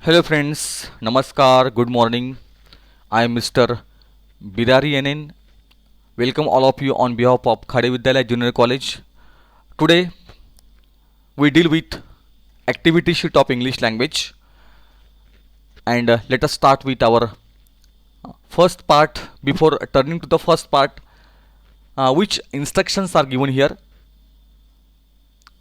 Hello friends, Namaskar, good morning. I am Mr. Birari NN. Welcome all of you on behalf of Khade Vidyalaya Junior College. Today we deal with activity sheet of English language and let us start with our first part. Before turning to the first part, which instructions are given here?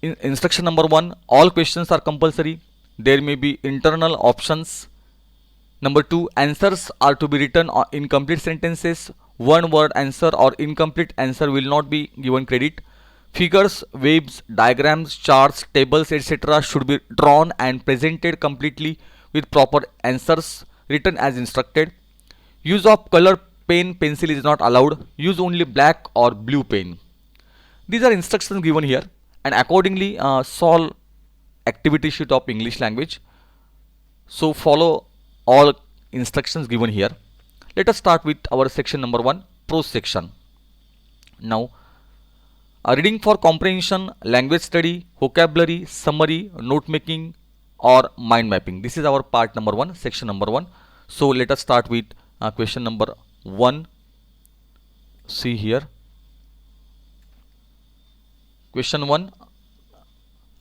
Instruction number 1, all questions are compulsory. There may be internal options. Number 2, answers are to be written in complete sentences. One word answer or incomplete answer will not be given credit. Figures, waves, diagrams, charts, tables, etc. should be drawn and presented completely with proper answers written as instructed. Use of color pen, pencil is not allowed. Use only black or blue pen. These are instructions given here, and accordingly solve activity sheet of English language. So follow all instructions given here. Let us start with our section number 1, prose section. Now, reading for comprehension, language study, vocabulary, summary, note making, or mind mapping. This is our part number 1, section number 1. So let us start with question number 1. See here. Question 1.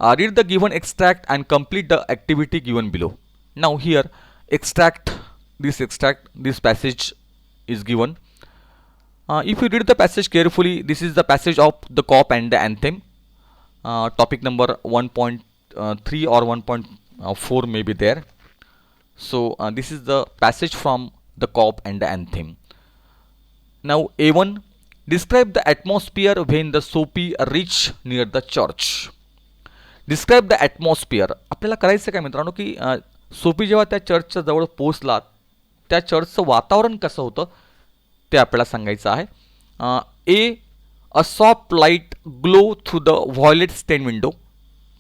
Read the given extract and complete the activity given below. Now here this passage is given. If you read the passage carefully, this is the passage of the COP and the anthem. Topic number 1.3 or 1.4 may be there. So this is the passage from the COP and the anthem. Now A1, describe the atmosphere when the Sophie reached near the church. Describe the atmosphere. आपल्याला करायचं काय मित्रांनो की Sophie जेव्हा त्या चर्चच्या जवळ पोहोचला त्या चर्चचं वातावरण कसं होतं ते आपल्याला सांगायचं आहे. अ soft light glow through the violet स्टेन विंडो.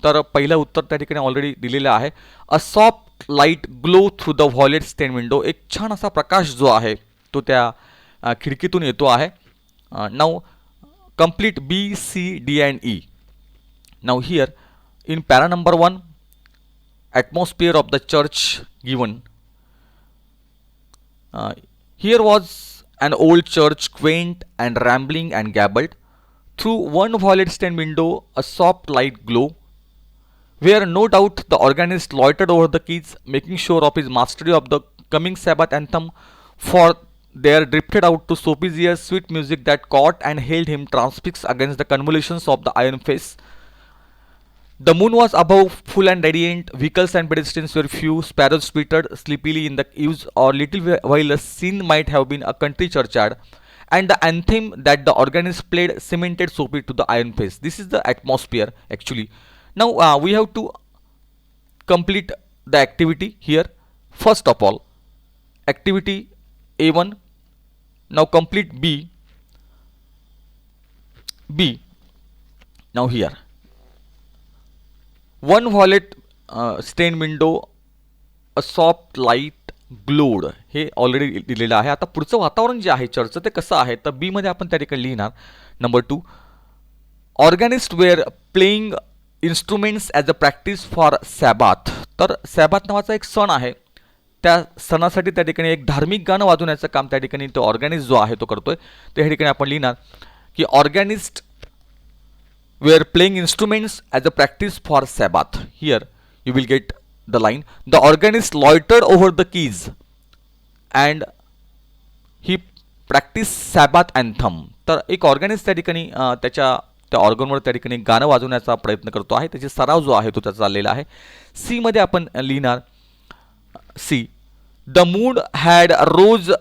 तर पहिलं उत्तर त्या ठिकाणी ऑलरेडी दिलेलं आहे. अ soft light glow through the violet स्टेन विंडो. एक छान असा प्रकाश जो आहे तो त्या खिडकीतून येतो आहे. Now complete B, C, D and E. Now here in para number 1, atmosphere of the church given. Here was an old church, quaint and rambling and gabbled. Through one violet stained window a soft light glow, where no doubt the organist loitered over the keys, making sure of his mastery of the coming Sabbath anthem, for there drifted out to Sophie's ears sweet music that caught and held him transfixed against the convolutions of the iron face. The moon was above, full and radiant. Vehicles and pedestrians were few. Sparrows twittered sleepily in the eaves, or little while a scene might have been a country churchyard. And the anthem that the organist played cemented Sophie to the iron face. This is the atmosphere actually. Now we have to complete the activity here. First of all, activity A1. Now complete B. Now here. One violet stain window a soft light glowed हे already दिलेलं आहे. आता पुढचं वातावरण जे आहे चर्चचं ते कसं आहे तर बी मध्ये आपण त्या ठिकाणी लिहिणार. Number 2, organist were playing instruments as a practice for Sabbath. तर सॅबाथ नावाचा एक सण आहे. त्या सणासाठी त्या ठिकाणी एक धार्मिक गाणं वाजवण्याचं काम त्या ठिकाणी तो ऑर्गॅनिस्ट जो आहे तो करतोय. त्या ठिकाणी आपण लिहिणार की ऑर्गॅनिस्ट were playing instruments as a practice for Sabbath. Here you will get the line. The organist loitered over the keys and he practiced Sabbath anthem. तर एक ऑर्गॅनिस्ट त्या ठिकाणी त्या ऑर्गनवर त्या ठिकाणी गाणं वाजवण्याचा प्रयत्न करतो आहे. त्याची सराव जो आहे तो त्याचा चाललेला आहे. सी मध्ये आपण लिहिणार C. The moon had rose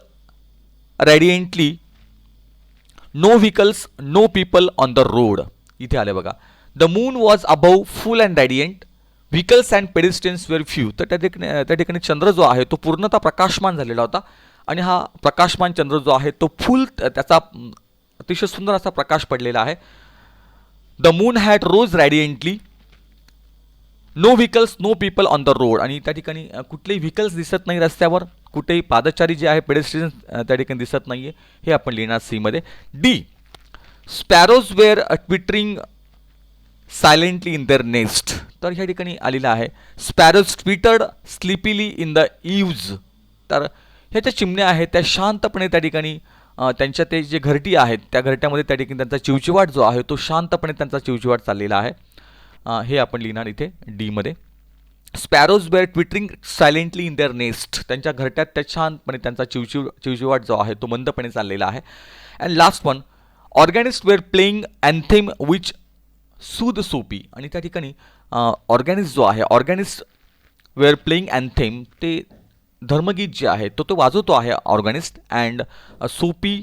radiantly. No vehicles, no people on the road. इथे आले बघा. The moon was above, full and radiant. Vehicles and pedestrians were few. तर त्या ठिकाणी चंद्र जो आहे तो पूर्णतः प्रकाशमान झालेला होता आणि हा प्रकाशमान चंद्र जो आहे तो फुल त्याचा अतिशय सुंदर असा प्रकाश पडलेला आहे. The moon had rose radiantly. No vehicles, no people on the road. आणि त्या ठिकाणी कुठलेही व्हेकल्स दिसत नाही रस्त्यावर. कुठेही पादचारी जे आहे पेडिस्ट्रियन्स त्या ठिकाणी दिसत नाहीये. हे आपण लिहिणार सी मध्ये. D, sparrows were twittering silently in their nest. तर ह्या ठिकाणी आलेलं आहे sparrows twittered sleepily in the eaves. तर ह्या ज्या चिमण्या आहेत त्या शांतपणे त्या ठिकाणी त्यांच्या ते जे घरटी आहेत त्या घरट्यामध्ये त्या ठिकाणी त्यांचा चिवचिवाट जो आहे तो शांतपणे त्यांचा चिवचिवाट चाललेला आहे. हे आपण लिहिणार इथे डीमध्ये. Sparrows were twittering silently in their nest. त्यांच्या घरट्यात त्या शांतपणे त्यांचा चिवचिवाट जो आहे तो मंदपणे चाललेला आहे. And last one, organist were playing anthem which soothed Soapy. आणि त्या ठिकाणी ऑर्गॅनिस्ट जो आहे, ऑर्गॅनिस्ट वेअर प्लेईंग अँथेम, ते धर्मगीत जे आहे तो वाजवतो आहे organist. And Soapy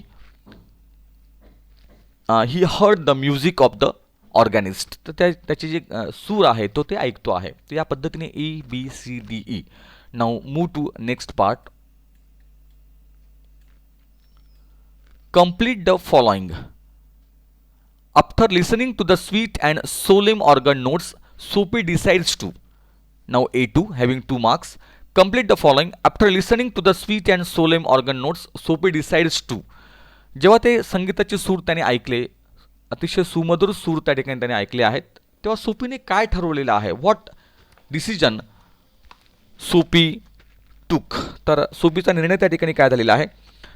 he heard the music of the organist. तर त्याचे जे सूर आहे तो ते ऐकतो आहे. तर या पद्धतीने ABCDE. Now move to next part. Complete the following. After listening to the sweet and solemn organ notes Soapy decides to. Now A2 having 2 marks. Complete the following. After listening to the sweet and solemn organ notes Soapy decides to. जेव्हा ते संगीताचे सूर त्याने ऐकले, अतिशय सुमधुर सूर त्या ठिकाणी त्याने ऐकले आहेत, तेव्हा सोपीने काय ठरवलेलं आहे, व्हॉट डिसिजन सोपी टूक. तर सोपीचा निर्णय त्या ठिकाणी काय झालेला आहे.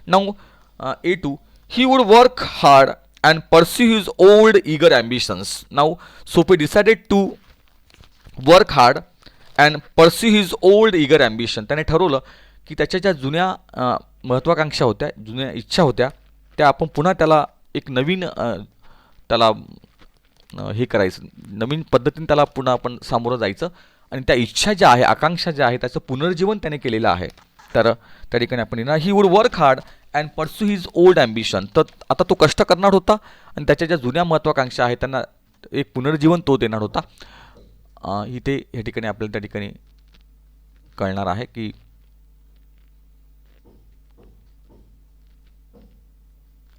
Now A2 he would work hard and pursue his old eager ambitions. Now Soapy decided to work hard and pursue his old eager ambition. त्याने ठरवलं की त्याच्या ज्या जुन्या महत्त्वाकांक्षा होत्या, जुन्या इच्छा होत्या, त्या आपण पुन्हा त्याला एक नवीन त्याला हे करायचं, नवीन पद्धतीने त्याला पुन्हा आपण सामोरं जायचं आणि त्या इच्छा ज्या आहे, आकांक्षा ज्या आहे त्याचं पुनर्जीवन त्याने केलेलं आहे. तर त्या ठिकाणी आपण ही would work hard and pursue his old ambition. तर आता तो कष्ट करणार होता आणि त्याच्या ज्या जुन्या महत्त्वाकांक्षा आहेत त्यांना एक पुनर्जीवन तो देणार होता. इथे या ठिकाणी आपल्याला त्या ठिकाणी कळणार आहे की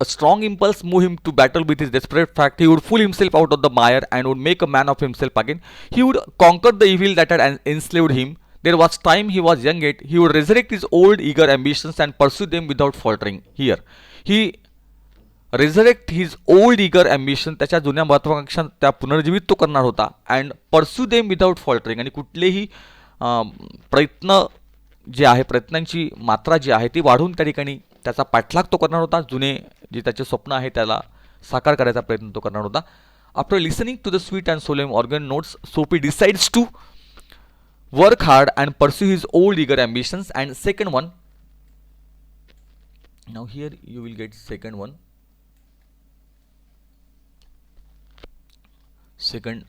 a strong impulse moved him to battle with his desperate fact. He would pull himself out of the mire and would make a man of himself again. He would conquer the evil that had enslaved him. There was time he was young yet. He would resurrect his old eager ambitions and pursue them without faltering. Here, he resurrect his old eager ambition. त्याच्या जुन्या महत्त्वाकांक्षा त्या पुनर्जीवित तो करणार होता. And pursue them without faltering. आणि कुठलेही प्रयत्न जे आहे, प्रयत्नांची मात्रा जी आहे ती वाढवून त्या ठिकाणी त्याचा पाठलाग तो करणार होता. जुने जे त्याचे स्वप्न आहे त्याला साकार करायचा प्रयत्न तो करणार होता. After listening to the sweet and solemn organ notes Soapy decides to work hard and pursue his old eager ambitions. And second one, now here you will get second one. Second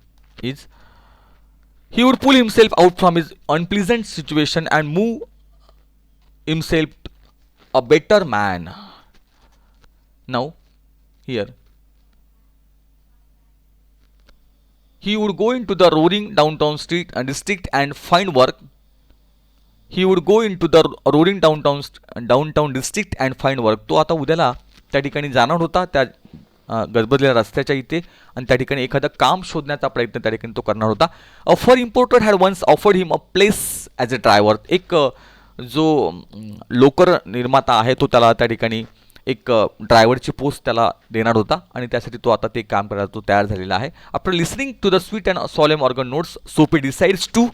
is he would pull himself out from his unpleasant situation and move himself a better man. Now here he would go into the roaring downtown street and district and find work. He would go into the roaring downtown district and find work. तो आता उद्याला त्या ठिकाणी जाणार होता त्या गजबजलेल्या रस्त्याच्या इथे आणि त्या ठिकाणी एखादं काम शोधण्याचा प्रयत्न त्या ठिकाणी तो करणार होता. A fur importer had once offered him a place as a driver. एक जो लोकर निर्माता आहे तो त्याला त्या ठिकाणी एक ड्रायव्हरची पोस्ट त्याला देणार होता आणि त्यासाठी तो आता ते काम करायला तो तयार झालेला आहे. After listening to the sweet and solemn organ notes Soapy decides to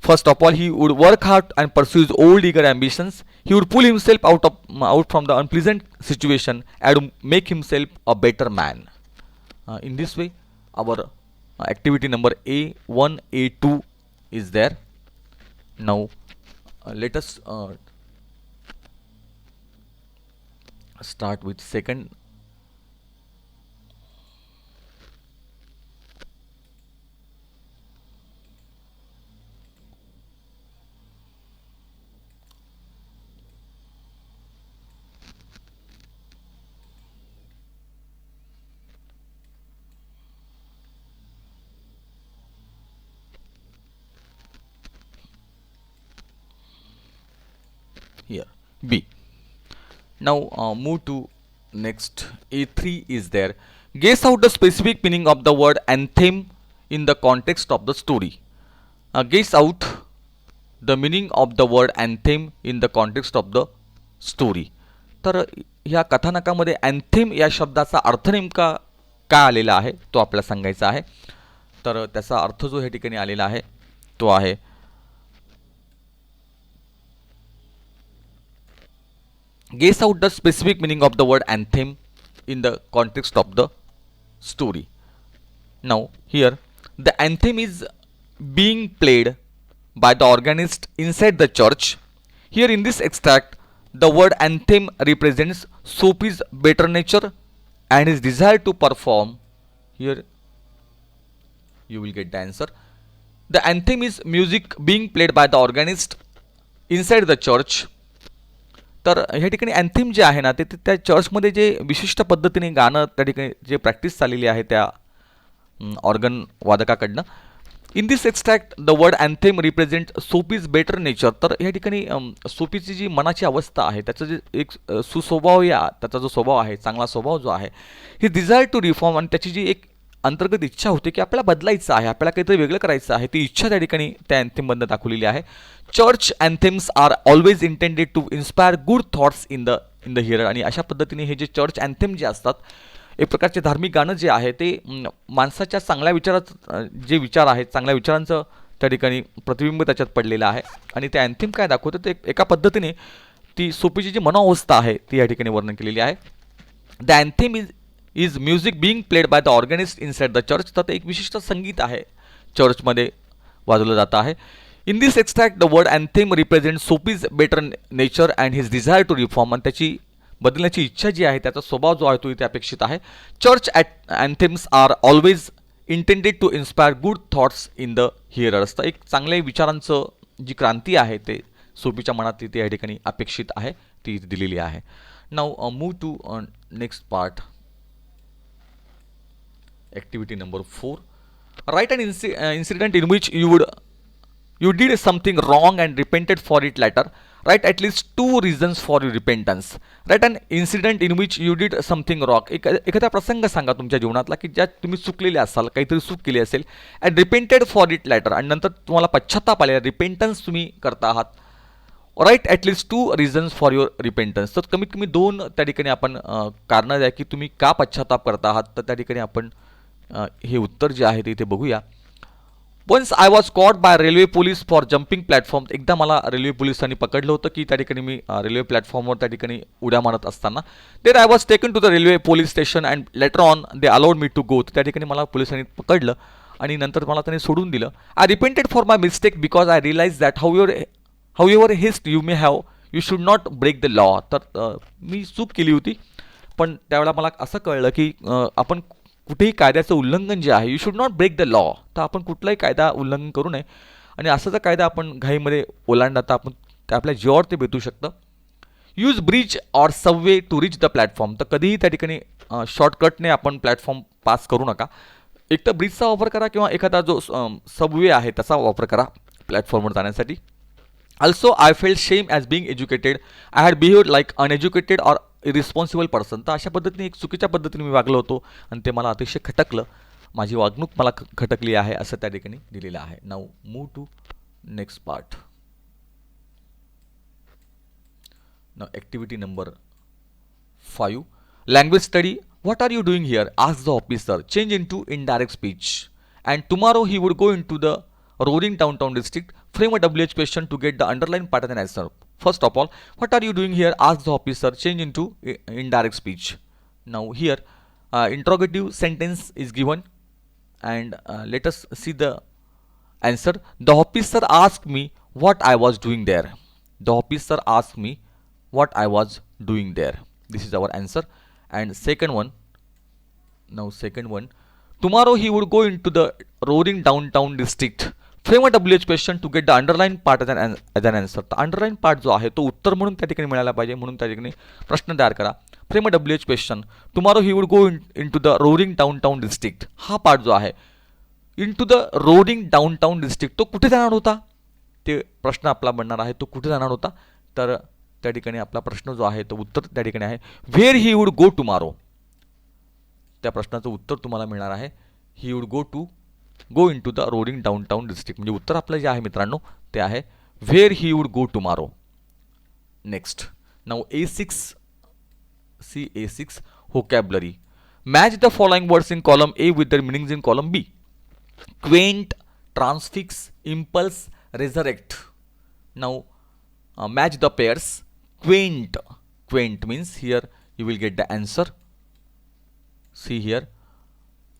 first of all he would work hard and pursue his old eager ambitions. He would pull himself out from the unpleasant situation and make himself a better man. In this way our activity number A1 A2 is there. Now let us start with second. Here B. Now move to next. A3 is there. Guess out the specific meaning of the word anthem in the context of the story. Guess out the meaning of the word anthem in the context of the story. तर ह्या कथानकामध्ये anthem या शब्दाचा अर्थ नेमका काय आलेला आहे तो आपल्याला सांगायचा आहे. तर त्याचा अर्थ जो या ठिकाणी आलेला आहे तो आहे guess out the specific meaning of the word anthem in the context of the story. Now here the anthem is being played by the organist inside the church. Here in this extract the word anthem represents Sophie's better nature and his desire to perform. Here you will get the answer. The anthem is music being played by the organist inside the church. तर ह्या ठिकाणी anthem जे आहे ना ते त्या चर्चमध्ये जे विशिष्ट पद्धतीने गाणं त्या ठिकाणी जे प्रॅक्टिस चाललेली आहे त्या ऑर्गन वादकाकडनं. In this extract the word anthem represent Soapy's better nature. तर ह्या ठिकाणी सोपीची जी मनाची अवस्था आहे त्याचं जे एक सुस्वभाव या त्याचा जो स्वभाव आहे चांगला स्वभाव जो आहे ही डिझायर टू रिफॉर्म आणि त्याची जी एक अंतर्गत इच्छा होती की आपल्याला बदलायचं आहे आपल्याला काहीतरी वेगळं करायचं आहे ती इच्छा त्या ठिकाणी त्या अँथेममधनं दाखवलेली आहे. Church anthems are always intended to inspire good thoughts in the hearer. आणि अशा पद्धतीने हे जे चर्च अँथेम जे असतात एक प्रकारचे धार्मिक गाणं जे आहे ते माणसाच्या चांगल्या विचारात जे विचार आहेत चांगल्या विचारांचं त्या ठिकाणी प्रतिबिंब त्याच्यात पडलेलं आहे. आणि ते अँथेम काय दाखवतं ते एका पद्धतीने ती सोपीची जी मनोअवस्था आहे ती या ठिकाणी वर्णन केलेली आहे. The anthem is music being played by the organist inside the church. तर ते एक विशिष्ट संगीत आहे चर्चमध्ये वाजवलं जातं आहे. In this extract the word anthem represent Soapy's better nature and his desire to reform. आणि त्याची बदलण्याची इच्छा जी आहे त्याचा स्वभाव जो आहे तो इथे अपेक्षित आहे. Church anthems are always intended to inspire good thoughts in the hearers. तर एक चांगल्या विचारांचं जी क्रांती आहे ते सोपीच्या मनात ते या ठिकाणी अपेक्षित आहे ती दिलेली आहे. Now move to next part. Activity number 4. Write an incident in which you did something wrong and repented for it later. Write at least 2 reasons for your repentance. Write an incident in which you did something wrong. एखादा प्रसंग सांगा तुमच्या जीवनातला की ज्यात तुम्ही चुकलेले असाल काहीतरी चूक केली असेल and repented for it later आणि नंतर तुम्हाला पश्चाताप आलेला रिपेंटन्स तुम्ही करता आहात. Right at least 2 reasons for your repentance. तर कमीत कमी 2 त्या ठिकाणी आपण कारणं द्या की तुम्ही का पश्चाताप करता आहात. तर त्या ठिकाणी आपण हे उत्तर जे आहे ते इथे बघूया. Once I was caught by railway police for jumping platform. एकदा मला रेल्वे पोलिसांनी पकडलं होतं की त्या ठिकाणी मी रेल्वे प्लॅटफॉर्मवर त्या ठिकाणी उड्या मारत असताना. Then I was taken to the railway police station and later on they allowed me to go. त्या ठिकाणी मला पोलिसांनी पकडलं आणि नंतर मला त्यांनी सोडून दिलं. I repented for my mistake because I realize that how your haste you may have you should not break the law. तर मी चूक केली होती पण त्यावेळेला मला असं कळलं की आपण कुठेही कायद्याचं उल्लंघन जे आहे you should not break the law. तर आपण कुठलाही कायदा उल्लंघन करू नये आणि असं जर कायदा आपण घाईमध्ये ओलांडला तर आपण आपल्या जीवावर ते बेतू शकतं. Use bridge or subway to reach the platform. तर कधीही त्या ठिकाणी शॉर्टकटने आपण प्लॅटफॉर्म पास करू नका. एक तर ब्रिजचा वापर करा किंवा एखादा जो सबवे आहे त्याचा वापर करा प्लॅटफॉर्मवर जाण्यासाठी. Also I felt shame as being educated. I had behaved like uneducated or irresponsible person. तर अशा पद्धतीने एक चुकीच्या पद्धतीने मी वागलो होतो आणि ते मला अतिशय खटकलं. माझी वागणूक मला खटकली आहे असं त्या ठिकाणी दिलेलं आहे. Now move to next part. Now activity number 5. Language study. What are you doing here ask the officer. Change into indirect speech. And tomorrow he would go into the roaring downtown district. Frame a WH question to get the underlined part of an answer. First of all, what are you doing here? Ask the officer. Change into indirect speech. Now here, interrogative sentence is given, and let us see the answer. The officer asked me what I was doing there. The officer asked me what I was doing there. This is our answer. And second one. Now second one. Tomorrow he would go into the roaring downtown district. Frame a WH question to get the underline part as an answer. तर underline part जो आहे तो उत्तर म्हणून त्या ठिकाणी मिळाला पाहिजे म्हणून त्या ठिकाणी प्रश्न तयार करा. Frame a WH question. Tomorrow he would go into the roaring downtown district. हा पार्ट जो आहे into the roaring downtown district तो कुठे जाणार होता ते प्रश्न आपला बनणार आहे. तो कुठे जाणार होता तर त्या ठिकाणी आपला प्रश्न जो आहे तो उत्तर त्या ठिकाणी आहे where he would go tomorrow. त्या प्रश्नाचं उत्तर तुम्हाला मिळणार आहे he would go into the roaring downtown district. म्हणजे उत्तर आपलं जे आहे मित्रांनो ते आहे where he would go tomorrow. Next. Now A6. A6 vocabulary. Match the following words in column A with their meanings in column B. Quaint, transfix, impulse, resurrect. Now match the pairs. Quaint. Quaint means here you will get the answer. See here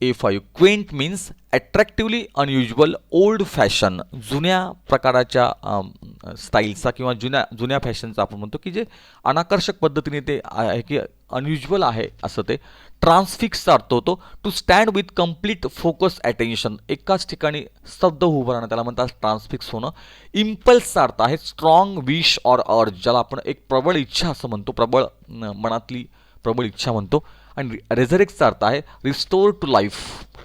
A5. Quaint means attractively unusual, old fashion. जुन्या प्रकाराच्या स्टाईलचा किंवा जुन्या जुन्या फॅशनचा आपण म्हणतो की जे अनाकर्षक पद्धतीने ते आहे की अनयुज्युअल आहे असं ते. ट्रान्सफिक्सचा अर्थ होतो to stand with complete focus attention. एकाच ठिकाणी स्तब्ध उभं राहणं त्याला म्हणतात ट्रान्सफिक्स होणं. इम्पल्सचा अर्थ आहे स्ट्रॉंग विश ऑर अर्ज, ज्याला आपण एक प्रबळ इच्छा असं म्हणतो, प्रबळ मनातली प्रबळ इच्छा म्हणतो. आणि रेझरेक्टचा अर्थ आहे रिस्टोर टू लाईफ,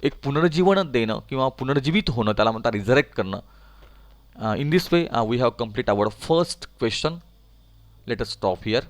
एक पुनर्जीवन देणं किंवा पुनर्जीवित होणं, त्याला म्हणतात रिझरेक्ट करणं. In this way we have complete our first question. Let us stop here.